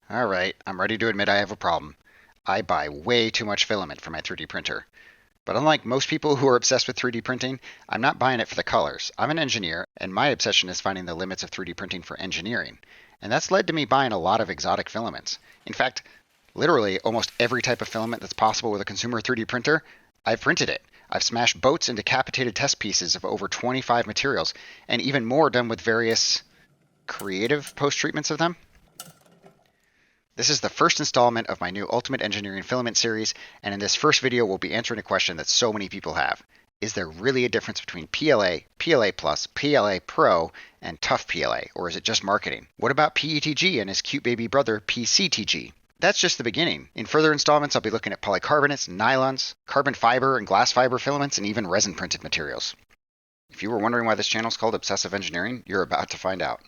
All right, I'm ready to admit I have a problem. I buy way too much filament for my 3D printer. But unlike most people who are obsessed with 3D printing, I'm not buying it for the colors. I'm an engineer, and my obsession is finding the limits of 3D printing for engineering. And that's led to me buying a lot of exotic filaments. In fact, literally almost every type of filament that's possible with a consumer 3D printer, I've printed it. I've smashed boats into capitated test pieces of over 25 materials, and even more done with various creative post treatments of them. This is the first installment of my new Ultimate Engineering Filament Series, and in this first video we'll be answering a question that so many people have. Is there really a difference between PLA, PLA Plus, PLA Pro, and Tough PLA, or is it just marketing? What about PETG and his cute baby brother PCTG? That's just the beginning. In further installments, I'll be looking at polycarbonates, nylons, carbon fiber and glass fiber filaments, and even resin-printed materials. If you were wondering why this channel is called Obsessive Engineering, you're about to find out.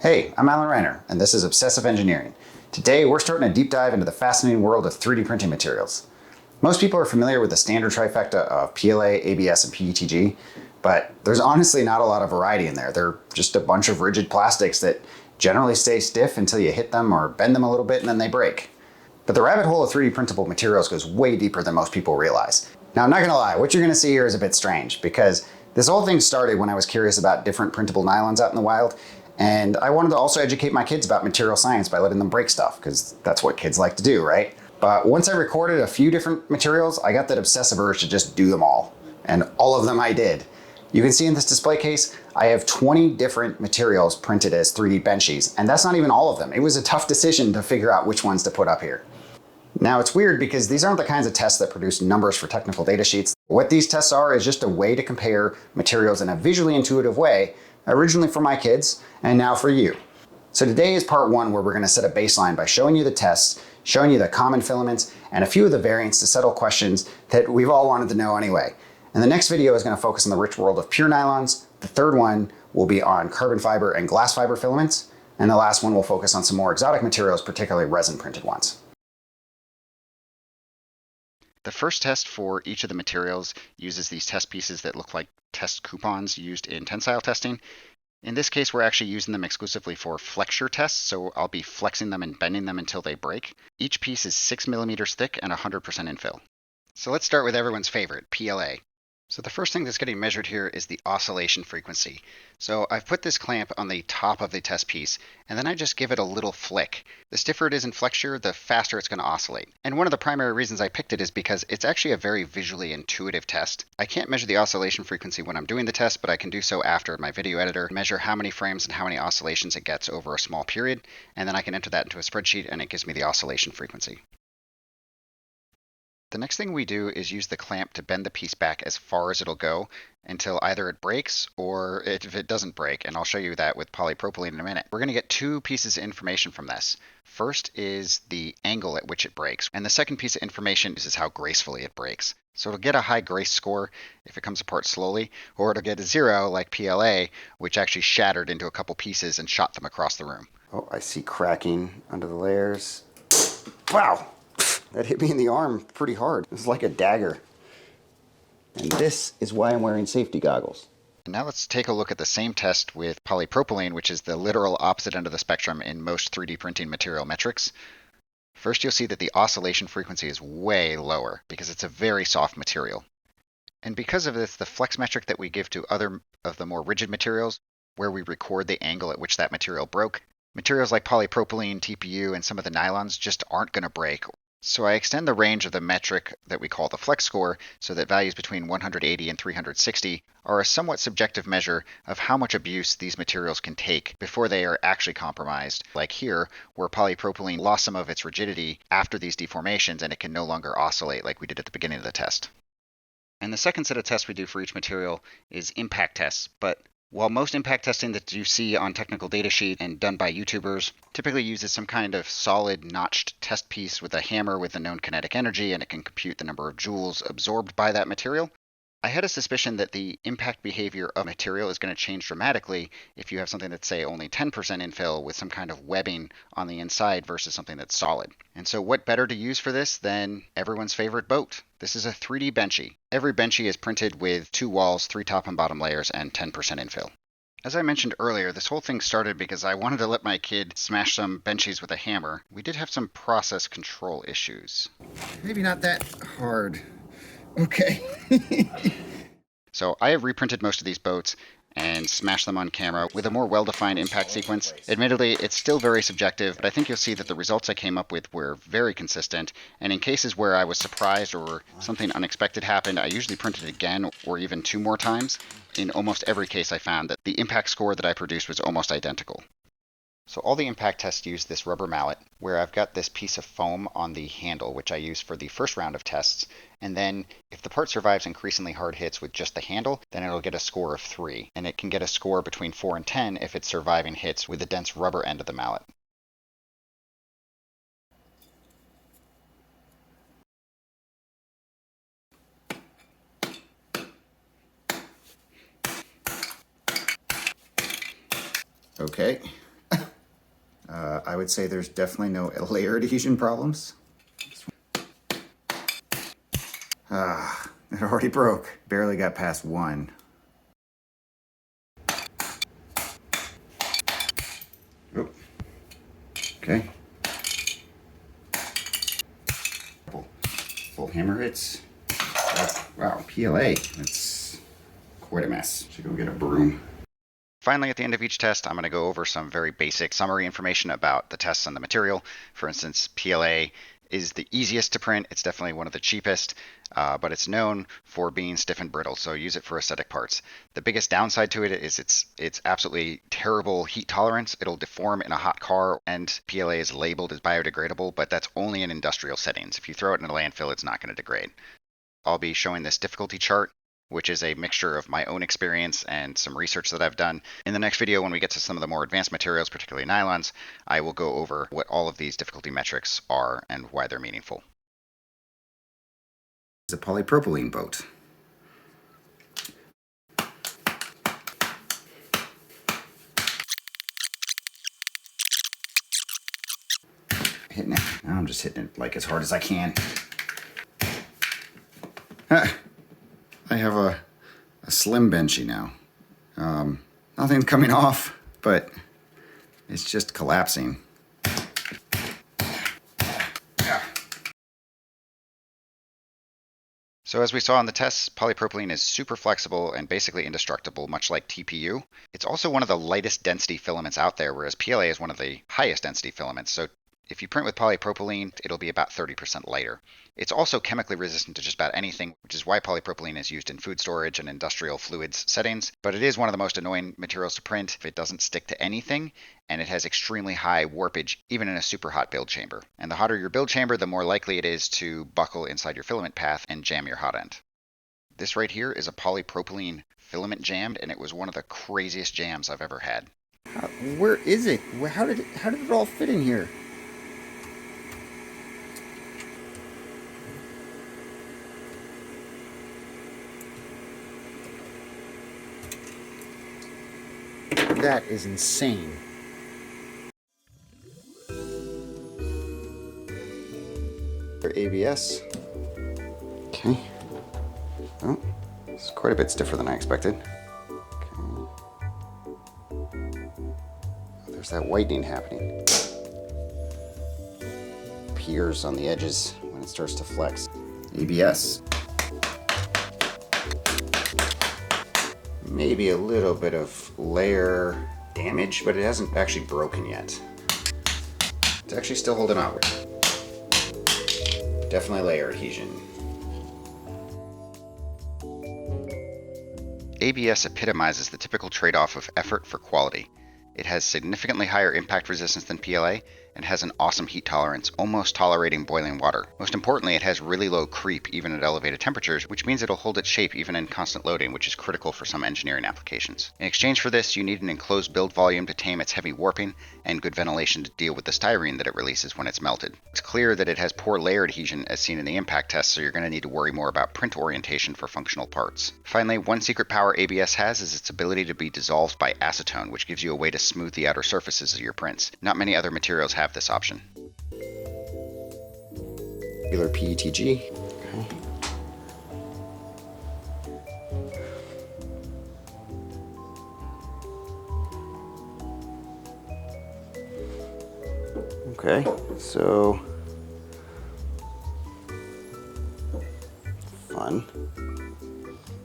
Hey, I'm Alan Reiner, and this is Obsessive Engineering. Today, we're starting a deep dive into the fascinating world of 3D printing materials. Most people are familiar with the standard trifecta of PLA, ABS, and PETG, but there's honestly not a lot of variety in there. They're just a bunch of rigid plastics that generally stay stiff until you hit them or bend them a little bit and then they break. But the rabbit hole of 3D printable materials goes way deeper than most people realize. Now, I'm not gonna lie, what you're gonna see here is a bit strange because this whole thing started when I was curious about different printable nylons out in the wild, and I wanted to also educate my kids about material science by letting them break stuff, because that's what kids like to do, right? But once I recorded a few different materials, I got that obsessive urge to just do them all. And all of them I did. You can see in this display case, I have 20 different materials printed as 3D benchies, and that's not even all of them. It was a tough decision to figure out which ones to put up here. Now it's weird because these aren't the kinds of tests that produce numbers for technical data sheets. What these tests are is just a way to compare materials in a visually intuitive way, originally for my kids and now for you. So today is part one where we're going to set a baseline by showing you the tests, showing you the common filaments, and a few of the variants to settle questions that we've all wanted to know anyway. And the next video is going to focus on the rich world of pure nylons. The third one will be on carbon fiber and glass fiber filaments. And the last one will focus on some more exotic materials, particularly resin printed ones. The first test for each of the materials uses these test pieces that look like test coupons used in tensile testing. In this case, we're actually using them exclusively for flexure tests, so I'll be flexing them and bending them until they break. Each piece is 6 millimeters thick and 100% infill. So let's start with everyone's favorite, PLA. So the first thing that's getting measured here is the oscillation frequency. So I've put this clamp on the top of the test piece, and then I just give it a little flick. The stiffer it is in flexure, the faster it's going to oscillate. And one of the primary reasons I picked it is because it's actually a very visually intuitive test. I can't measure the oscillation frequency when I'm doing the test, but I can do so after my video editor, measure how many frames and how many oscillations it gets over a small period, and then I can enter that into a spreadsheet and it gives me the oscillation frequency. The next thing we do is use the clamp to bend the piece back as far as it'll go until either it breaks or if it doesn't break, and I'll show you that with polypropylene in a minute. We're going to get two pieces of information from this. First is the angle at which it breaks, and the second piece of information is how gracefully it breaks. So it'll get a high grace score if it comes apart slowly, or it'll get a 0 like PLA, which actually shattered into a couple pieces and shot them across the room. Oh, I see cracking under the layers. Wow! That hit me in the arm pretty hard. It was like a dagger. And this is why I'm wearing safety goggles. And now let's take a look at the same test with polypropylene, which is the literal opposite end of the spectrum in most 3D printing material metrics. First, you'll see that the oscillation frequency is way lower because it's a very soft material. And because of this, the flex metric that we give to other of the more rigid materials, where we record the angle at which that material broke, materials like polypropylene, TPU, and some of the nylons just aren't going to break. So I extend the range of the metric that we call the flex score so that values between 180 and 360 are a somewhat subjective measure of how much abuse these materials can take before they are actually compromised, like here, where polypropylene lost some of its rigidity after these deformations and it can no longer oscillate like we did at the beginning of the test. And the second set of tests we do for each material is impact tests, but while most impact testing that you see on technical data sheet and done by YouTubers typically uses some kind of solid notched test piece with a hammer with a known kinetic energy and it can compute the number of joules absorbed by that material, I had a suspicion that the impact behavior of material is going to change dramatically if you have something that's, say, only 10% infill with some kind of webbing on the inside versus something that's solid. And so what better to use for this than everyone's favorite boat? This is a 3D benchy. Every benchy is printed with 2 walls, 3 top and bottom layers, and 10% infill. As I mentioned earlier, this whole thing started because I wanted to let my kid smash some benchies with a hammer. We did have some process control issues. Maybe not that hard. Okay. So I have reprinted most of these boats and smashed them on camera with a more well-defined impact sequence. Admittedly, it's still very subjective, but I think you'll see that the results I came up with were very consistent, and in cases where I was surprised or something unexpected happened, I usually printed again or even 2 more times. In almost every case, I found that the impact score that I produced was almost identical. So all the impact tests use this rubber mallet, where I've got this piece of foam on the handle, which I use for the first round of tests. And then if the part survives increasingly hard hits with just the handle, then it'll get a score of 3. And it can get a score between 4 and 10 if it's surviving hits with the dense rubber end of the mallet. Okay. I would say there's definitely no layer adhesion problems. It already broke. Barely got past 1. Oh. Okay. Full hammer hits. Oh, wow, PLA. That's quite a mess. Should go get a broom. Finally, at the end of each test, I'm going to go over some very basic summary information about the tests and the material. For instance, PLA is the easiest to print. It's definitely one of the cheapest, but it's known for being stiff and brittle, so use it for aesthetic parts. The biggest downside to it is it's absolutely terrible heat tolerance. It'll deform in a hot car, and PLA is labeled as biodegradable, but that's only in industrial settings. If you throw it in a landfill, it's not going to degrade. I'll be showing this difficulty chart, which is a mixture of my own experience and some research that I've done. In the next video, when we get to some of the more advanced materials, particularly nylons, I will go over what all of these difficulty metrics are and why they're meaningful. It's a polypropylene boat. Hitting it. Now I'm just hitting it like as hard as I can. I have a slim benchy now. Nothing's coming off, but it's just collapsing. So as we saw in the tests, polypropylene is super flexible and basically indestructible, much like TPU. It's also one of the lightest density filaments out there, whereas PLA is one of the highest density filaments. So if you print with polypropylene, it'll be about 30% lighter. It's also chemically resistant to just about anything, which is why polypropylene is used in food storage and industrial fluids settings. But it is one of the most annoying materials to print. It doesn't stick to anything, and it has extremely high warpage, even in a super hot build chamber. And the hotter your build chamber, the more likely it is to buckle inside your filament path and jam your hot end. This right here is a polypropylene filament jammed, and it was one of the craziest jams I've ever had. Where is it? How did it all fit in here? That is insane. ABS. Okay. Oh, it's quite a bit stiffer than I expected. Okay. There's that whitening happening. Appears on the edges when it starts to flex. ABS. Maybe a little bit of layer damage, but it hasn't actually broken yet. It's actually still holding out. Definitely layer adhesion. ABS epitomizes the typical trade-off of effort for quality. It has significantly higher impact resistance than PLA and has an awesome heat tolerance, almost tolerating boiling water. Most importantly, it has really low creep even at elevated temperatures, which means it'll hold its shape even in constant loading, which is critical for some engineering applications. In exchange for this, you need an enclosed build volume to tame its heavy warping and good ventilation to deal with the styrene that it releases when it's melted. It's clear that it has poor layer adhesion as seen in the impact test, so you're going to need to worry more about print orientation for functional parts. Finally, one secret power ABS has is its ability to be dissolved by acetone, which gives you a way to smooth the outer surfaces of your prints. Not many other materials have this option. Regular PETG. Okay. Okay, so fun.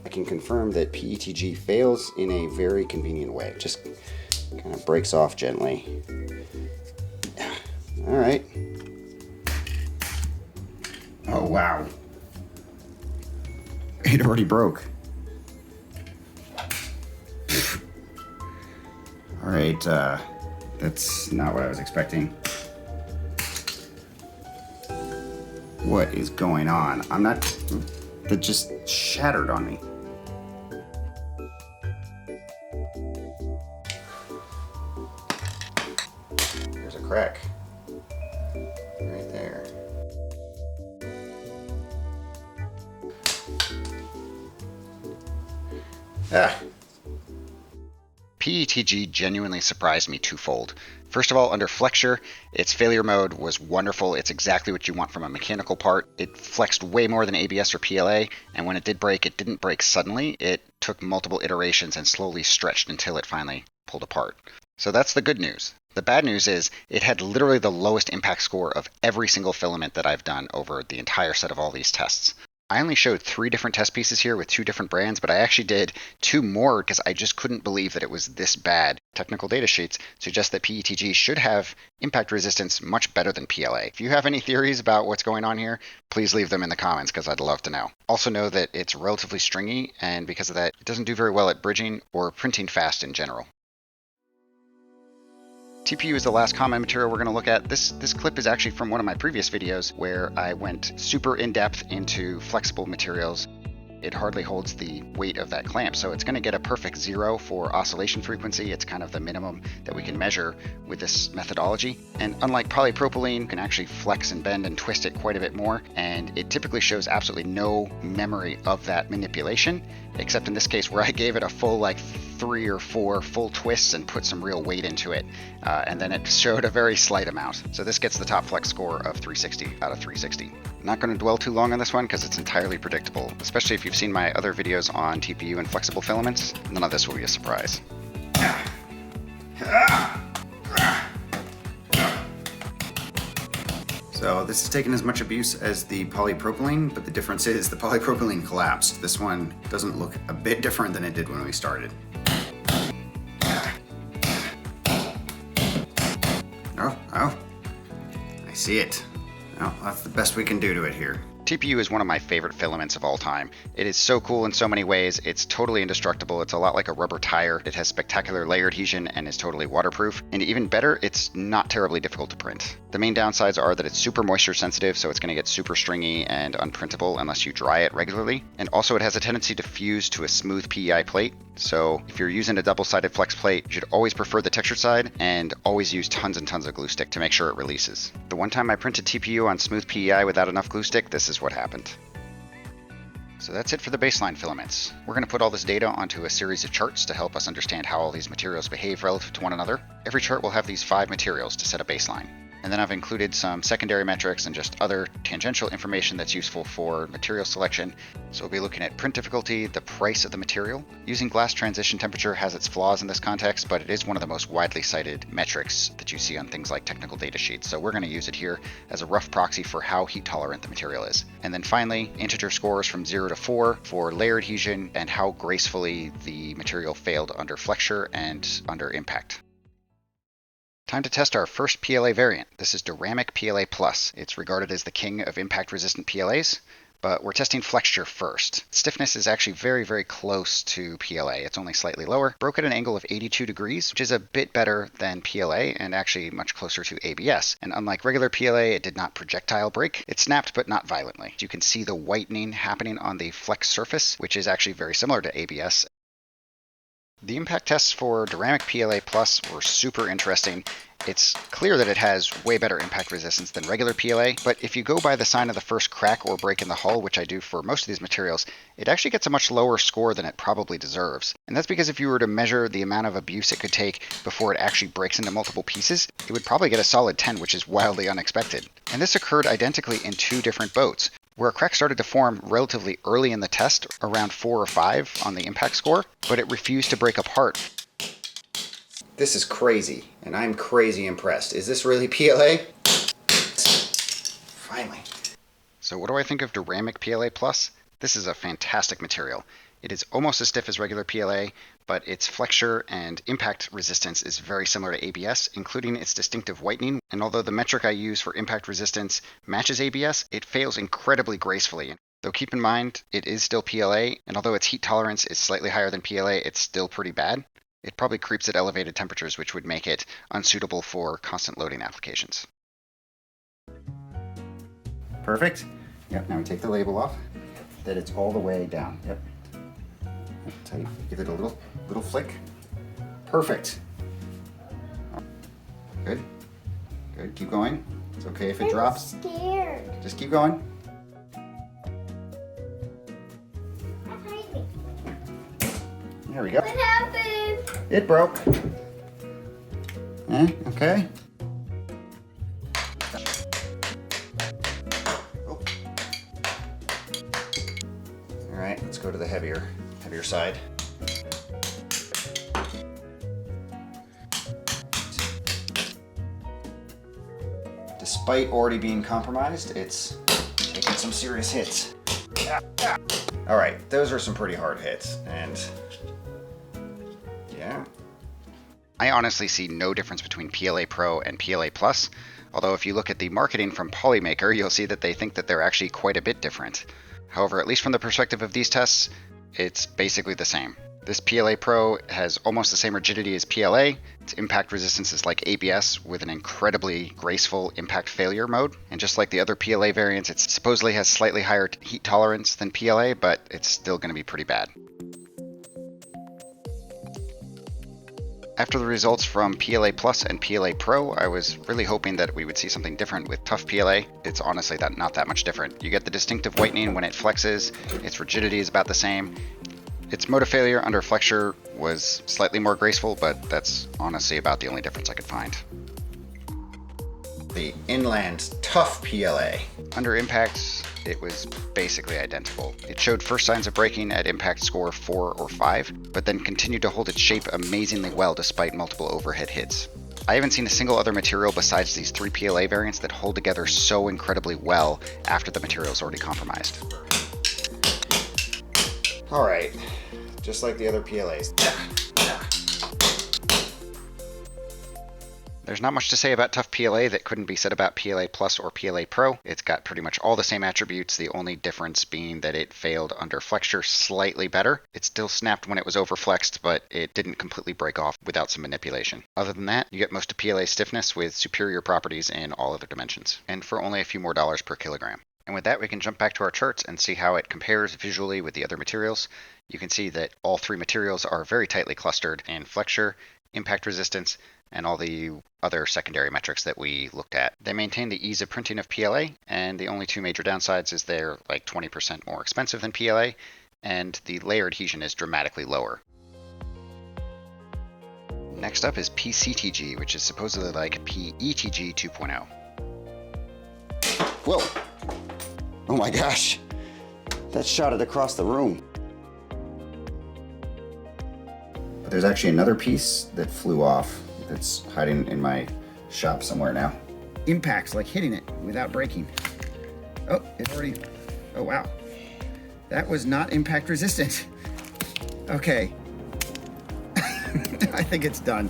I can confirm that PETG fails in a very convenient way. Just kind of breaks off gently. All right. Oh, wow. It already broke. All right, that's not what I was expecting. What is going on? I'm not... That just shattered on me. There's a crack. Right there. Ah. PETG genuinely surprised me twofold. First of all, under Flexure, its failure mode was wonderful. It's exactly what you want from a mechanical part. It flexed way more than ABS or PLA, and when it did break, it didn't break suddenly. It took multiple iterations and slowly stretched until it finally pulled apart. So that's the good news. The bad news is it had literally the lowest impact score of every single filament that I've done over the entire set of all these tests. I only showed 3 different test pieces here with 2 different brands, but I actually did 2 more because I just couldn't believe that it was this bad. Technical data sheets suggest that PETG should have impact resistance much better than PLA. If you have any theories about what's going on here, please leave them in the comments because I'd love to know. Also know that it's relatively stringy, and because of that, it doesn't do very well at bridging or printing fast in general. TPU is the last common material we're going to look at. This clip is actually from one of my previous videos where I went super in-depth into flexible materials. It hardly holds the weight of that clamp, so it's going to get a perfect 0 for oscillation frequency. It's kind of the minimum that we can measure with this methodology. And unlike polypropylene, you can actually flex and bend and twist it quite a bit more, and it typically shows absolutely no memory of that manipulation, except in this case where I gave it a full 3 or 4 full twists and put some real weight into it, and then it showed a very slight amount. So this gets the top flex score of 360 out of 360. I'm not going to dwell too long on this one because it's entirely predictable, especially if you've seen my other videos on TPU and flexible filaments. None of this will be a surprise. So this has taken as much abuse as the polypropylene, but the difference is the polypropylene collapsed. This one doesn't look a bit different than it did when we started. Oh, I see it. Well, that's the best we can do to it here. TPU is one of my favorite filaments of all time. It is so cool in so many ways. It's totally indestructible. It's a lot like a rubber tire. It has spectacular layer adhesion and is totally waterproof. And even better, it's not terribly difficult to print. The main downsides are that it's super moisture sensitive, so it's going to get super stringy and unprintable unless you dry it regularly. And also it has a tendency to fuse to a smooth PEI plate. So if you're using a double-sided flex plate, you should always prefer the textured side and always use tons and tons of glue stick to make sure it releases. The one time I printed TPU on smooth PEI without enough glue stick, this is what happened. So that's it for the baseline filaments. We're going to put all this data onto a series of charts to help us understand how all these materials behave relative to one another. Every chart will have these 5 materials to set a baseline. And then I've included some secondary metrics and just other tangential information that's useful for material selection. So we'll be looking at print difficulty, the price of the material. Using glass transition temperature has its flaws in this context, but it is one of the most widely cited metrics that you see on things like technical data sheets. So we're going to use it here as a rough proxy for how heat tolerant the material is. And then finally, integer scores from 0 to 4 for layer adhesion and how gracefully the material failed under flexure and under impact. Time to test our first PLA variant. This is Duramic PLA Plus. It's regarded as the king of impact-resistant PLAs, but we're testing Flexure first. Stiffness is actually very, very close to PLA. It's only slightly lower. Broke at an angle of 82 degrees, which is a bit better than PLA and actually much closer to ABS. And unlike regular PLA, it did not projectile break. It snapped, but not violently. You can see the whitening happening on the flex surface, which is actually very similar to ABS. The impact tests for Duramic PLA Plus were super interesting. It's clear that it has way better impact resistance than regular PLA, but if you go by the sign of the first crack or break in the hull, which I do for most of these materials, it actually gets a much lower score than it probably deserves. And that's because if you were to measure the amount of abuse it could take before it actually breaks into multiple pieces, it would probably get a solid 10, which is wildly unexpected. And this occurred identically in 2 different boats, where a crack started to form relatively early in the test, around 4 or 5 on the impact score, but it refused to break apart. This is crazy, and I'm crazy impressed. Is this really PLA? Finally. So what do I think of Duramic PLA Plus? This is a fantastic material. It is almost as stiff as regular PLA, but its flexure and impact resistance is very similar to ABS, including its distinctive whitening. And although the metric I use for impact resistance matches ABS, it fails incredibly gracefully. Though keep in mind, it is still PLA, and although its heat tolerance is slightly higher than PLA, it's still pretty bad. It probably creeps at elevated temperatures, which would make it unsuitable for constant loading applications. Perfect. Yep, now we take the label off. That it's all the way down. Yep. Tight. Give it a little flick. Perfect. Good. Good. Keep going. It's okay if it drops. I'm scared. Just keep going. There we go. What happened? It broke. Okay. Oh. All right, let's go to the heavier side. Despite already being compromised, it's taking some serious hits. All right, those are some pretty hard hits, and yeah. I honestly see no difference between PLA Pro and PLA Plus, although if you look at the marketing from Polymaker, you'll see that they think that they're actually quite a bit different. However, at least from the perspective of these tests, it's basically the same. This PLA Pro has almost the same rigidity as PLA. Its impact resistance is like ABS with an incredibly graceful impact failure mode. And just like the other PLA variants, it supposedly has slightly higher heat tolerance than PLA, but it's still going to be pretty bad. After the results from PLA Plus and PLA Pro, I was really hoping that we would see something different with tough PLA. It's honestly not that much different. You get the distinctive whitening when it flexes, its rigidity is about the same. Its mode of failure under flexure was slightly more graceful, but that's honestly about the only difference I could find. The Inland Tough PLA. Under impact, it was basically identical. It showed first signs of breaking at impact score 4 or 5, but then continued to hold its shape amazingly well despite multiple overhead hits. I haven't seen a single other material besides these 3 PLA variants that hold together so incredibly well after the material is already compromised. All right, just like the other PLAs. There's not much to say about tough PLA that couldn't be said about PLA Plus or PLA Pro. It's got pretty much all the same attributes, the only difference being that it failed under flexure slightly better. It still snapped when it was overflexed, but it didn't completely break off without some manipulation. Other than that, you get most of PLA stiffness with superior properties in all other dimensions, and for only a few more dollars per kilogram. And with that, we can jump back to our charts and see how it compares visually with the other materials. You can see that all 3 materials are very tightly clustered in flexure, impact resistance, and all the other secondary metrics that we looked at. They maintain the ease of printing of PLA, and the only 2 major downsides is they're like 20% more expensive than PLA, and the layer adhesion is dramatically lower. Next up is PCTG, which is supposedly like PETG 2.0. Whoa! Oh my gosh! That shot it across the room. But there's actually another piece that flew off that's hiding in my shop somewhere now. Impacts, like hitting it without breaking. Oh, it already... Oh, wow. That was not impact resistant. Okay. I think it's done.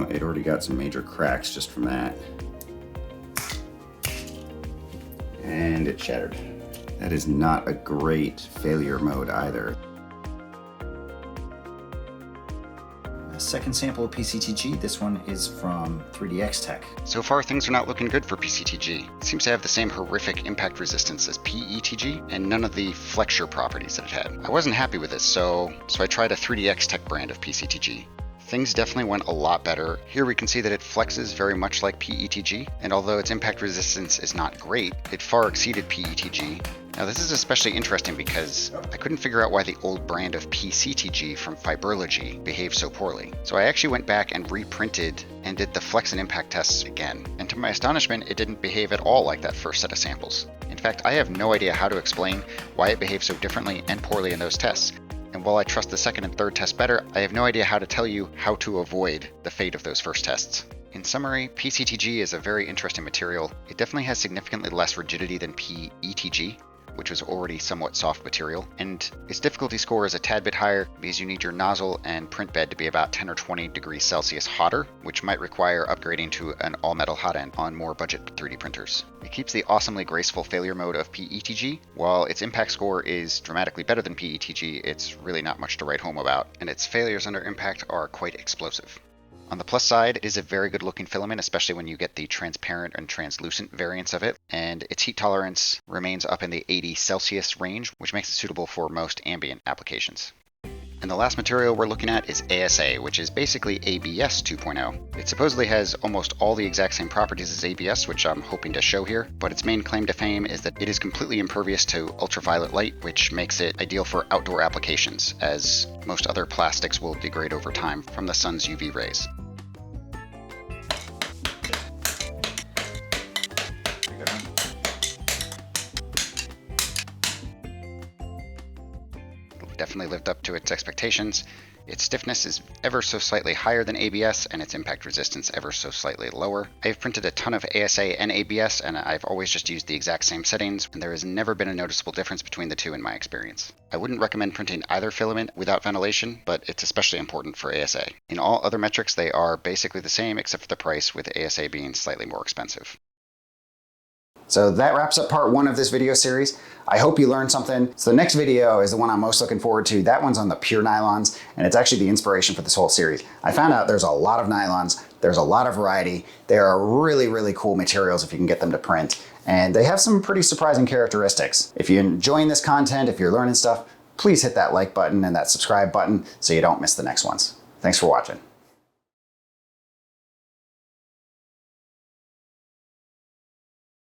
It already got some major cracks just from that. And it shattered. That is not a great failure mode either. A second sample of PCTG. This one is from 3DX Tech. So far, things are not looking good for PCTG. It seems to have the same horrific impact resistance as PETG, and none of the flexure properties that it had. I wasn't happy with this, so I tried a 3DX Tech brand of PCTG. Things definitely went a lot better. Here we can see that it flexes very much like PETG, and although its impact resistance is not great, it far exceeded PETG. Now this is especially interesting because I couldn't figure out why the old brand of PCTG from Fiberlogy behaved so poorly. So I actually went back and reprinted and did the flex and impact tests again. And to my astonishment, it didn't behave at all like that first set of samples. In fact, I have no idea how to explain why it behaved so differently and poorly in those tests. And while I trust the second and third test better, I have no idea how to tell you how to avoid the fate of those first tests. In summary, PCTG is a very interesting material. It definitely has significantly less rigidity than PETG, which was already somewhat soft material, and its difficulty score is a tad bit higher because you need your nozzle and print bed to be about 10 or 20 degrees Celsius hotter, which might require upgrading to an all-metal hot end on more budget 3D printers. It keeps the awesomely graceful failure mode of PETG. While its impact score is dramatically better than PETG, it's really not much to write home about, and its failures under impact are quite explosive. On the plus side, it is a very good looking filament, especially when you get the transparent and translucent variants of it, and its heat tolerance remains up in the 80 Celsius range, which makes it suitable for most ambient applications. And the last material we're looking at is ASA, which is basically ABS 2.0. It supposedly has almost all the exact same properties as ABS, which I'm hoping to show here, but its main claim to fame is that it is completely impervious to ultraviolet light, which makes it ideal for outdoor applications, as most other plastics will degrade over time from the sun's UV rays. Definitely lived up to its expectations. Its stiffness is ever so slightly higher than ABS, and its impact resistance ever so slightly lower. I've printed a ton of ASA and ABS, and I've always just used the exact same settings, and there has never been a noticeable difference between the two in my experience. I wouldn't recommend printing either filament without ventilation, but it's especially important for ASA. In all other metrics, they are basically the same except for the price, with ASA being slightly more expensive. So that wraps up part 1 of this video series. I hope you learned something. So the next video is the one I'm most looking forward to. That one's on the pure nylons, and it's actually the inspiration for this whole series. I found out there's a lot of nylons, there's a lot of variety. They are really, really cool materials if you can get them to print, and they have some pretty surprising characteristics. If you're enjoying this content, if you're learning stuff, please hit that like button and that subscribe button so you don't miss the next ones. Thanks for watching.